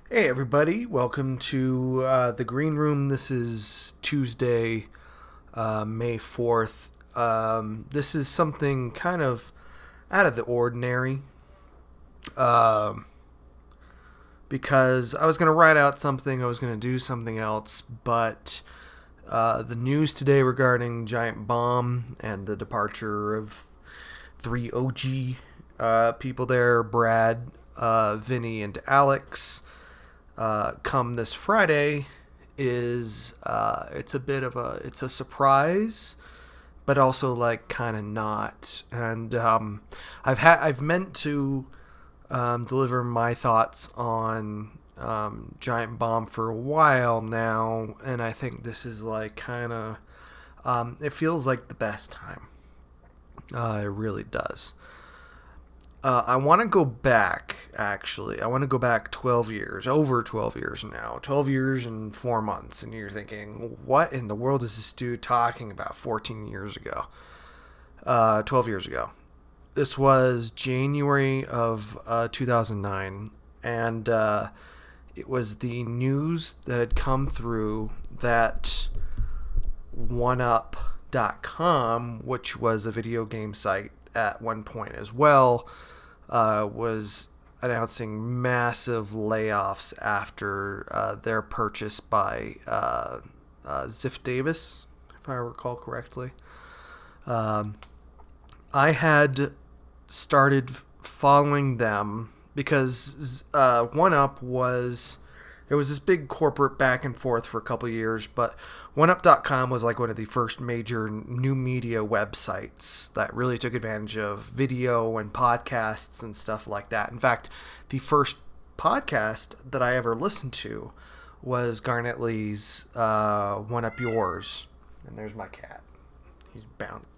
Hey everybody, welcome to the Green Room. This is Tuesday, May 4th. This is something kind of out of the ordinary um because I was going to write out something, I was going to do something else, but the news today regarding Giant Bomb and the departure of three OG people there, Brad, Vinny, and Alex, come this Friday is it's a bit of a surprise, but also like kind of not. And I've meant to deliver my thoughts on Giant Bomb for a while now, and I think this is like kind of it feels like the best time. It really does. I want to go back, actually. I want to go back 12 years, over 12 years now. 12 years and 4 months. And you're thinking, what in the world is this dude talking about 14 years ago? 12 years ago. This was January of 2009. And it was the news that had come through that OneUp.com, which was a video game site at one point as well, was announcing massive layoffs after their purchase by Ziff Davis, if I recall correctly. I had started following them because OneUp was, there was this big corporate back and forth for a couple years, but OneUp.com was like one of the first major new media websites that really took advantage of video and podcasts and stuff like that. In fact, the first podcast that I ever listened to was Garnet Lee's One Up Yours. And there's my cat.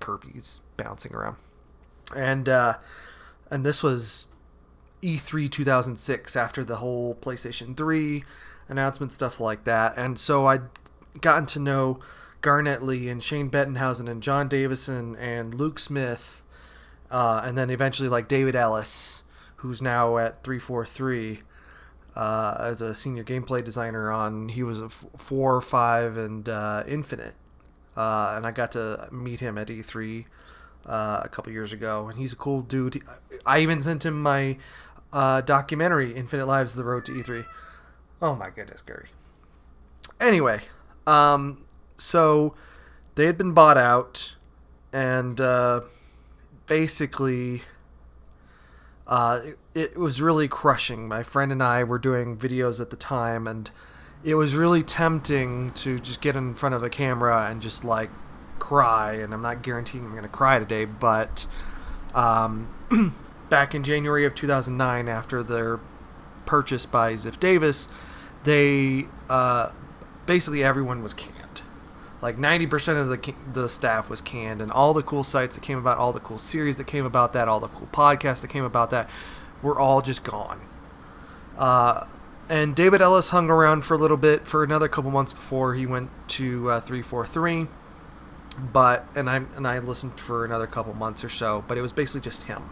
Kirby's bouncing around. And this was E3 2006, after the whole PlayStation 3 announcement, stuff like that. And so I'd gotten to know Garnet Lee and Shane Bettenhausen and John Davison and Luke Smith, and then eventually like David Ellis, who's now at 343 as a senior gameplay designer on, he was a 4, 5, and Infinite. And I got to meet him at E3 a couple years ago, and he's a cool dude. I even sent him my documentary, Infinite Lives: The Road to E3. Oh my goodness, Gary. Anyway, so they had been bought out, and basically it was really crushing. My friend and I were doing videos at the time, and it was really tempting to just get in front of a camera and just like cry. And I'm not guaranteeing I'm going to cry today, but back in January of 2009, after their purchase by Ziff Davis, they basically everyone was canned. Like 90% of the staff was canned, and all the cool sites that came about, all the cool series that came about that, all the cool podcasts that came about that, were all just gone. And David Ellis hung around for a little bit, for another couple months before he went to 343. But I listened for another couple months or so, but it was basically just him.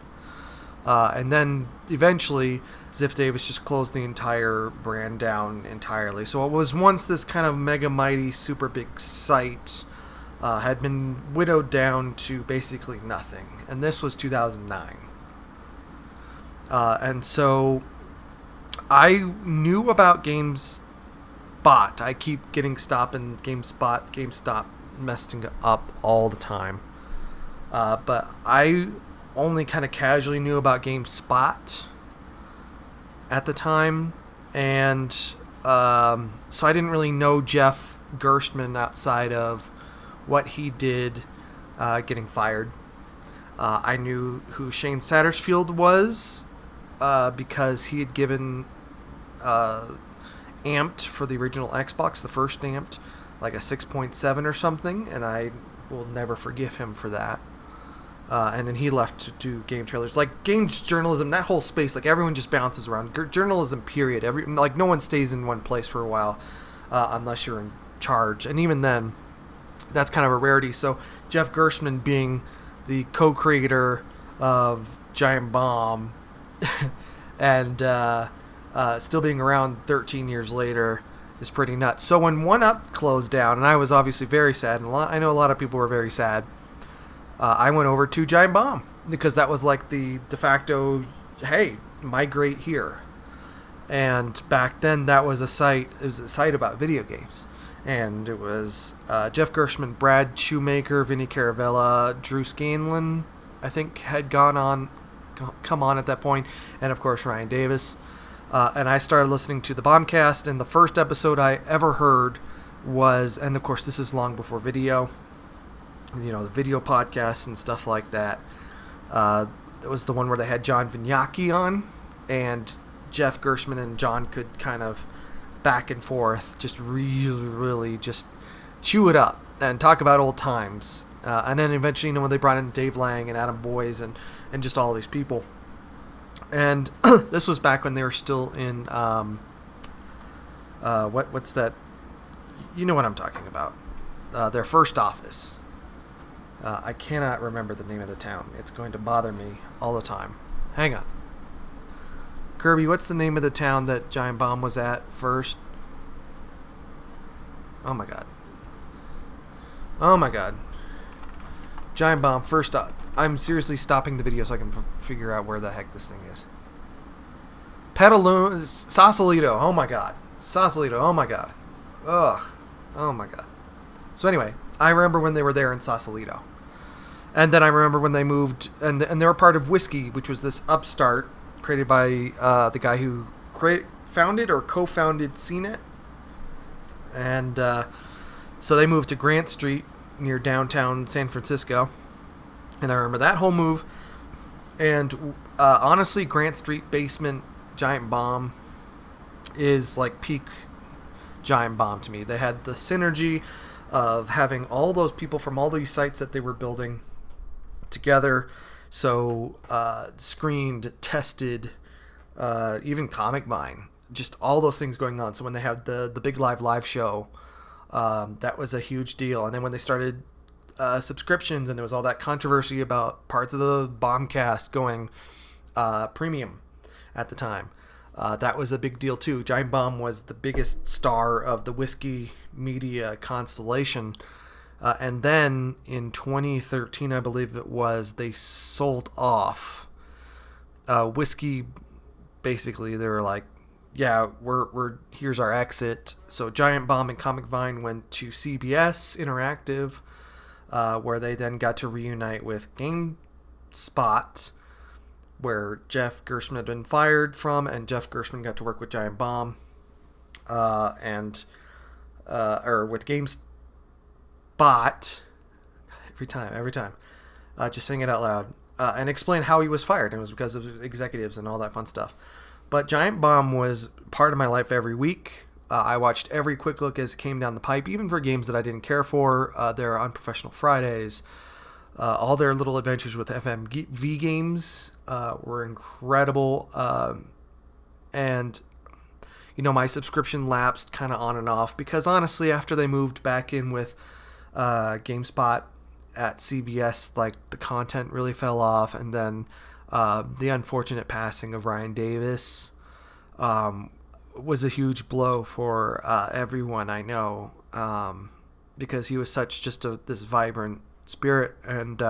And then eventually, Ziff Davis just closed the entire brand down entirely. So it was once this kind of mega mighty, super big site, had been widowed down to basically nothing. And this was 2009. And so I knew about GameSpot. I keep getting stopped in GameStop messing up all the time. But I only kind of casually knew about GameSpot at the time, and so I didn't really know Jeff Gerstmann outside of what he did getting fired. I knew who Shane Satterfield was because he had given Amped for the original Xbox, the first Amped, like a 6.7 or something, and I will never forgive him for that. And then he left to do game trailers. Like, games journalism, that whole space, like, everyone just bounces around. Journalism, period. Like, no one stays in one place for a while unless you're in charge. And even then, that's kind of a rarity. So, Jeff Gerstmann being the co-creator of Giant Bomb and still being around 13 years later is pretty nuts. So when 1UP closed down, and I was obviously very sad, and I know a lot of people were very sad, I went over to Giant Bomb because that was like the de facto, hey, migrate here. And back then, that was a site. It was a site about video games, and it was Jeff Gershman, Brad Shoemaker, Vinny Caravella, Drew Scanlon, I think, had come on at that point, and of course Ryan Davis. And I started listening to the Bombcast, and the first episode I ever heard was, and of course this is long before video, the video podcasts and stuff like that. It was the one where they had John Vignacchi on, and Jeff Gershman and John could kind of back and forth, just really just chew it up and talk about old times. And then eventually, when they brought in Dave Lang and Adam Boyes and just all these people. And this was back when they were still in, what's that? You know what I'm talking about. Their first office. I cannot remember the name of the town. It's going to bother me all the time. Hang on. Kirby, what's the name of the town that Giant Bomb was at first? Oh my god. Giant Bomb, first up. I'm seriously stopping the video so I can figure out where the heck this thing is. Petaluma, Sausalito. Oh my god. Sausalito. Oh my god. Ugh. Oh my god. So anyway, I remember when they were there in Sausalito. And then I remember when they moved, and they were part of Whiskey, which was this upstart created by the guy who founded or co-founded CNET. And so they moved to Grant Street near downtown San Francisco. And I remember that whole move. And honestly, Grant Street basement Giant Bomb is like peak Giant Bomb to me. They had the synergy of having all those people from all these sites that they were building together. So screened, tested, even Comic Vine, just all those things going on. So when they had the Big Live show, that was a huge deal. And then when they started subscriptions, and there was all that controversy about parts of the Bombcast going premium at the time, that was a big deal too. Giant Bomb was the biggest star of the Whiskey media constellation. And then in 2013, I believe it was, they sold off Whiskey. Basically, they were like, yeah, we're here's our exit. So Giant Bomb and Comic Vine went to CBS Interactive, where they then got to reunite with GameSpot, where Jeff Gershman had been fired from, and Jeff Gershman got to work with Giant Bomb, or with GameSpot. Every time, just saying it out loud, and explain how he was fired. And it was because of executives and all that fun stuff. But Giant Bomb was part of my life every week. I watched every quick look as it came down the pipe, even for games that I didn't care for. Their Unprofessional Fridays, all their little adventures with FMV games were incredible. And, my subscription lapsed kind of on and off because, honestly, after they moved back in with GameSpot at CBS, like, the content really fell off. And then the unfortunate passing of Ryan Davis was a huge blow for everyone I know, because he was such just this vibrant spirit, and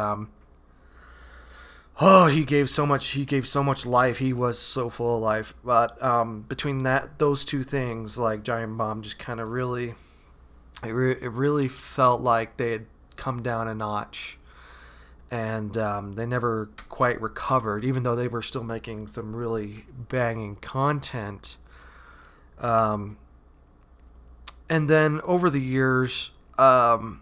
he gave so much life. He was so full of life. But between those two things, like, Giant Bomb just kind of really, it really felt like they had come down a notch, and they never quite recovered, even though they were still making some really banging content. And then over the years, like,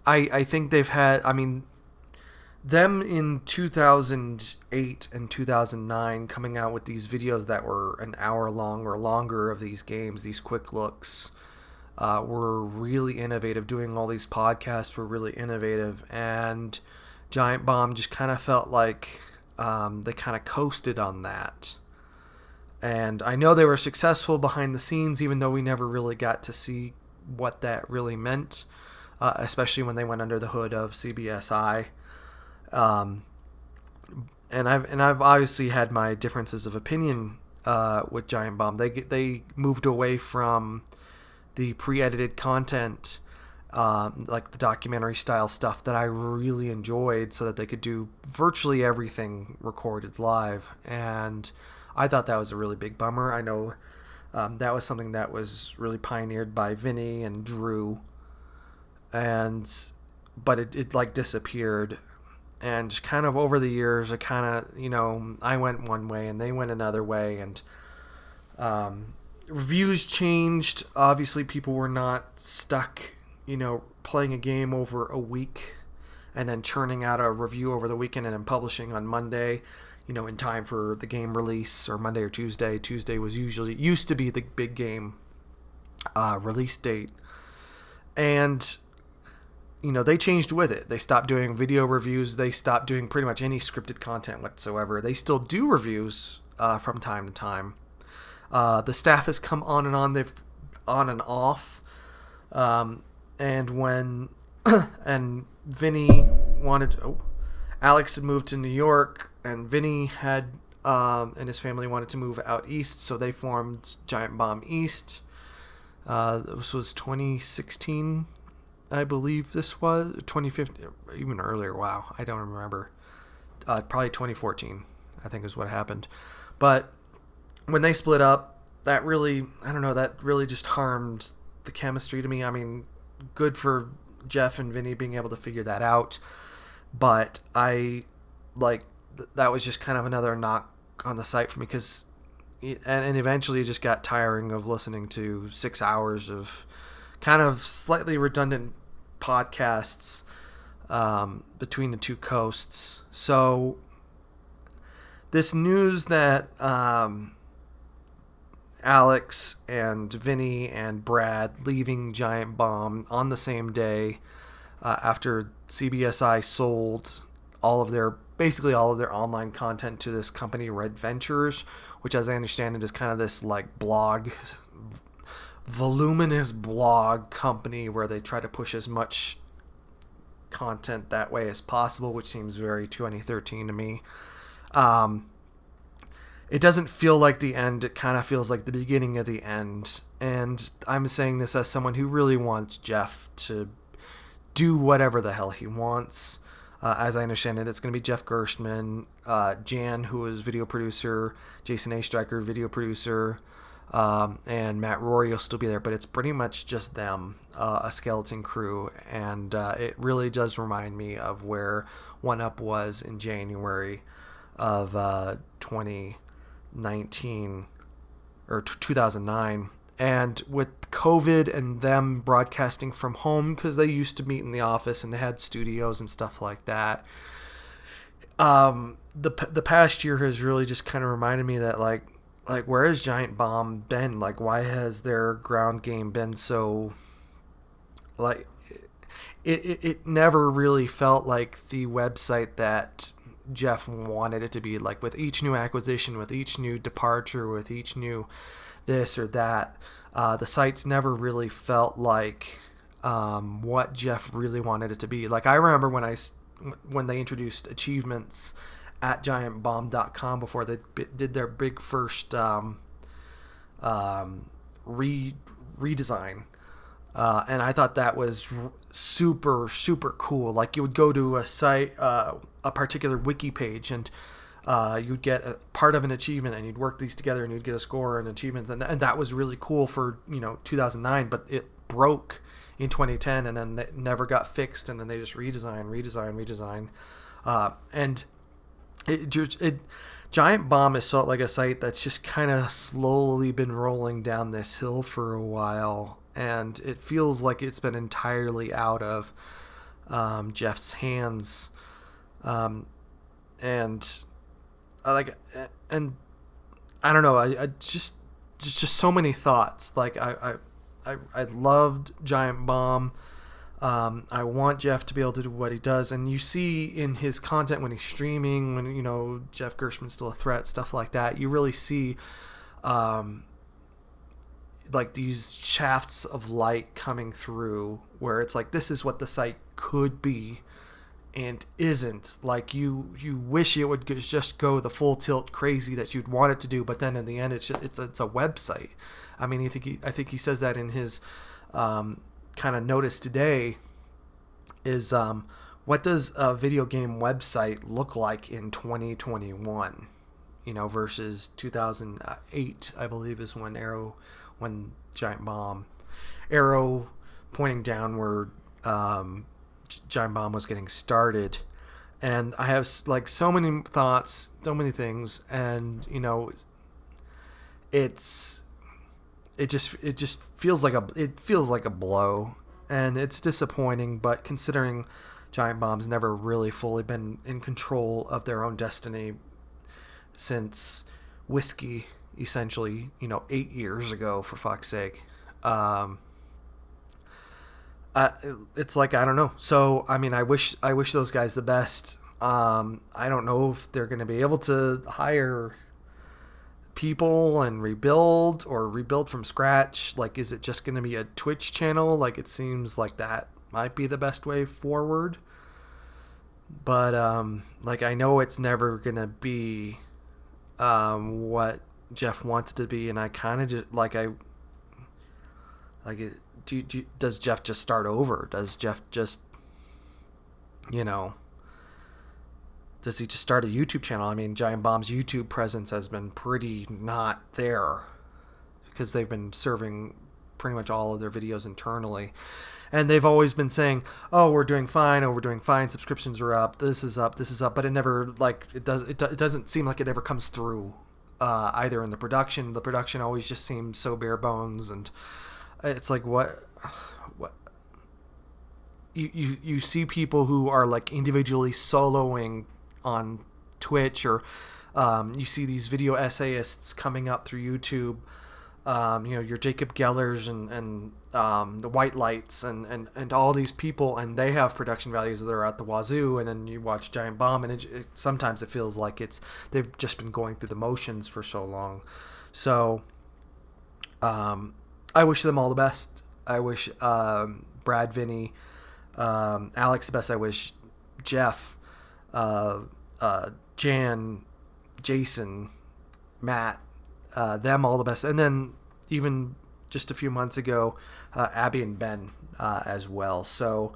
I think they've had, them in 2008 and 2009 coming out with these videos that were an hour long or longer of these games, these quick looks, were really innovative. Doing all these podcasts were really innovative, and Giant Bomb just kind of felt like they kind of coasted on that. And I know they were successful behind the scenes, even though we never really got to see what that really meant, especially when they went under the hood of CBSI. I've obviously had my differences of opinion with Giant Bomb. They moved away from the pre-edited content, like the documentary style stuff that I really enjoyed, so that they could do virtually everything recorded live. And I thought that was a really big bummer. I know that was something that was really pioneered by Vinny and Drew, but it like disappeared. And just kind of over the years, I kind of, I went one way and they went another way, and reviews changed. Obviously, people were not stuck, playing a game over a week and then churning out a review over the weekend and then publishing on Monday, in time for the game release, or Monday or Tuesday. Tuesday used to be the big game release date. And they changed with it. They stopped doing video reviews. They stopped doing pretty much any scripted content whatsoever. They still do reviews from time to time. The staff has come on and on. They've on and off. And when and Vinny Alex had moved to New York, and Vinny had and his family wanted to move out east, so they formed Giant Bomb East. This was 2016. I believe this was 2015, even earlier. Wow, I don't remember. Probably 2014, I think, is what happened. But when they split up, that really just harmed the chemistry to me. I mean, good for Jeff and Vinny being able to figure that out, but that was just kind of another knock on the site for me, because and eventually it just got tiring of listening to 6 hours of kind of slightly redundant podcasts between the two coasts. So this news that Alex and Vinny and Brad leaving Giant Bomb on the same day after CBSI sold basically all of their online content to this company, Red Ventures, which, as I understand it, is kind of this like voluminous blog company where they try to push as much content that way as possible, which seems very 2013 to me. It doesn't feel like the end. It kind of feels like the beginning of the end. And I'm saying this as someone who really wants Jeff to do whatever the hell he wants. As I understand it, it's going to be Jeff Gerstmann, Jan, who is video producer, Jason A. Stryker, video producer, and Matt Rory will still be there, but it's pretty much just them, a skeleton crew. And it really does remind me of where One Up was in January of 2019 or 2009. And with COVID and them broadcasting from home, because they used to meet in the office and they had studios and stuff like that, the past year has really just kind of reminded me that like where has Giant Bomb been? Like, why has their ground game been so like it never really felt like the website that Jeff wanted it to be. Like, with each new acquisition, with each new departure, with each new this or that, the sites never really felt like what Jeff really wanted it to be. Like, I remember when they introduced achievements at giantbomb.com before they did their big first redesign. And I thought that was super, super cool. Like, you would go to a site, a particular wiki page, and you'd get a part of an achievement, and you'd work these together, and you'd get a score and achievements. And that was really cool for 2009, but it broke in 2010, and then it never got fixed, and then they just redesign. And Giant Bomb has felt like a site that's just kind of slowly been rolling down this hill for a while. And it feels like it's been entirely out of Jeff's hands, and I don't know. I just so many thoughts. Like, I loved Giant Bomb. I want Jeff to be able to do what he does, and you see in his content when he's streaming, when Jeff Gerstmann's still a threat, stuff like that. You really see like these shafts of light coming through, where it's like, this is what the site could be and isn't. Like you wish it would just go the full tilt crazy that you'd want it to do, but then in the end it's a website. I mean, I think he says that in his kind of notice today is what does a video game website look like in 2021, versus 2008, I believe, is when Giant Bomb, arrow pointing downward, Giant Bomb was getting started. And I have like so many thoughts, so many things, and it just feels like a blow, and it's disappointing. But considering Giant Bomb's never really fully been in control of their own destiny since Whiskey, essentially, 8 years ago, for fuck's sake. It's like, I don't know. So, I mean, I wish those guys the best. I don't know if they're going to be able to hire people and rebuild from scratch. Like, is it just going to be a Twitch channel? Like, it seems like that might be the best way forward. But, like, I know it's never going to be what Jeff wants it to be, and I kind of just, does Jeff just start over? Does Jeff just, does he just start a YouTube channel? I mean, Giant Bomb's YouTube presence has been pretty not there because they've been serving pretty much all of their videos internally. And they've always been saying, oh, we're doing fine. Oh, we're doing fine. Subscriptions are up. This is up. This is up. But it never, it doesn't seem like it ever comes through either in the production. The production always just seems so bare bones, and it's like, what you see people who are like individually soloing on Twitch, or you see these video essayists coming up through YouTube, your Jacob Gellers and the White Lights and all these people, and they have production values that are at the wazoo, and then you watch Giant Bomb, and sometimes it feels like they've just been going through the motions for so long. So I wish them all the best. I wish Brad, Vinny, Alex the best. I wish Jeff, Jan, Jason, Matt, them all the best. And then even just a few months ago, Abby and Ben as well. So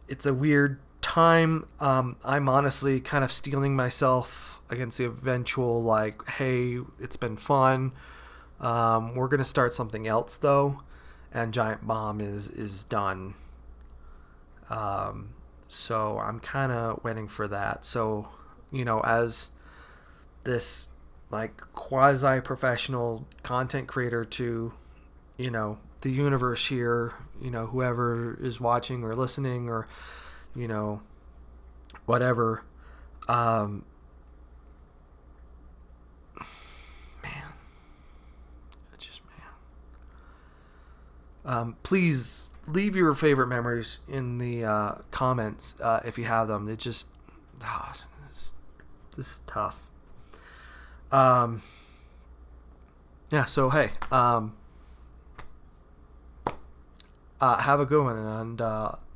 it's a weird time. I'm honestly kind of steeling myself against the eventual, like, hey, it's been fun. We're going to start something else, though, and Giant Bomb is done. So I'm kind of waiting for that. So, as this, like, quasi-professional content creator to, the universe here, whoever is watching or listening or, whatever, please leave your favorite memories in the comments if you have them. It just, this is tough. Yeah. So hey, have a good one, and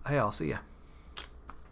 hey, I'll see ya.